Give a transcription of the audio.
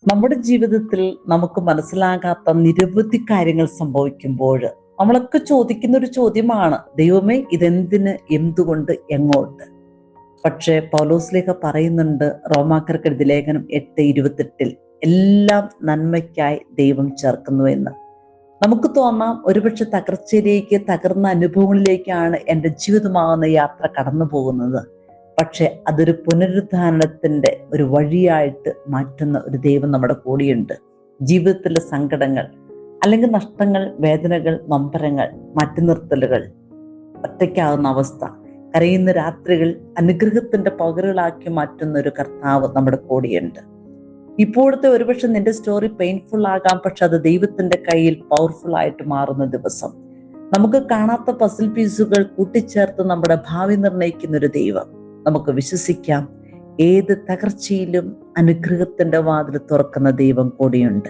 നമ്മുടെ ജീവിതത്തിൽ നമുക്ക് മനസ്സിലാകാത്ത നിരവധി കാര്യങ്ങൾ സംഭവിക്കുമ്പോൾ നമ്മളൊക്കെ ചോദിക്കുന്ന ഒരു ചോദ്യമാണ്, ദൈവമേ ഇതെന്തിന്, എന്തുകൊണ്ട്, എങ്ങോട്ട്? പക്ഷേ പൗലോസ്ലീഹ പറയുന്നുണ്ട് റോമാക്കാർക്കെഴുതിയ ലേഖനം 8:28 എല്ലാം നന്മയ്ക്കായി ദൈവം ചേർക്കുന്നു എന്ന്. നമുക്ക് തോന്നാം ഒരുപക്ഷെ തകർച്ചയിലേക്ക്, തകർന്ന അനുഭവങ്ങളിലേക്കാണ് എൻ്റെ ജീവിതമാകുന്ന യാത്ര കടന്നു പോകുന്നത്. പക്ഷെ അതൊരു പുനരുദ്ധാരണത്തിന്റെ ഒരു വഴിയായിട്ട് മാറ്റുന്ന ഒരു ദൈവം നമ്മുടെ കൂടെയുണ്ട്. ജീവിതത്തിലെ സങ്കടങ്ങൾ, അല്ലെങ്കിൽ നഷ്ടങ്ങൾ, വേദനകൾ, നൊമ്പരങ്ങൾ, മാറ്റി നിർത്തലുകൾ, ഒറ്റയ്ക്കാവുന്ന അവസ്ഥ, കരയുന്ന രാത്രികൾ അനുഗ്രഹത്തിന്റെ പകരുകളാക്കി മാറ്റുന്ന ഒരു കർത്താവ് നമ്മുടെ കൂടെയുണ്ട്. ഇപ്പോഴത്തെ ഒരുപക്ഷെ നിന്റെ സ്റ്റോറി പെയിൻഫുൾ ആകാം, പക്ഷെ അത് ദൈവത്തിന്റെ കയ്യിൽ പവർഫുൾ ആയിട്ട് മാറുന്ന ദിവസം. നമുക്ക് കാണാത്ത പസിൽ പീസുകൾ കൂട്ടിച്ചേർത്ത് നമ്മുടെ ഭാവി നിർണ്ണയിക്കുന്ന ഒരു ദൈവം. നമുക്ക് വിശ്വസിക്കാം, ഏത് തകർച്ചയിലും അനുഗ്രഹത്തിന്റെ വാതിൽ തുറക്കുന്ന ദൈവം കൂടിയുണ്ട്.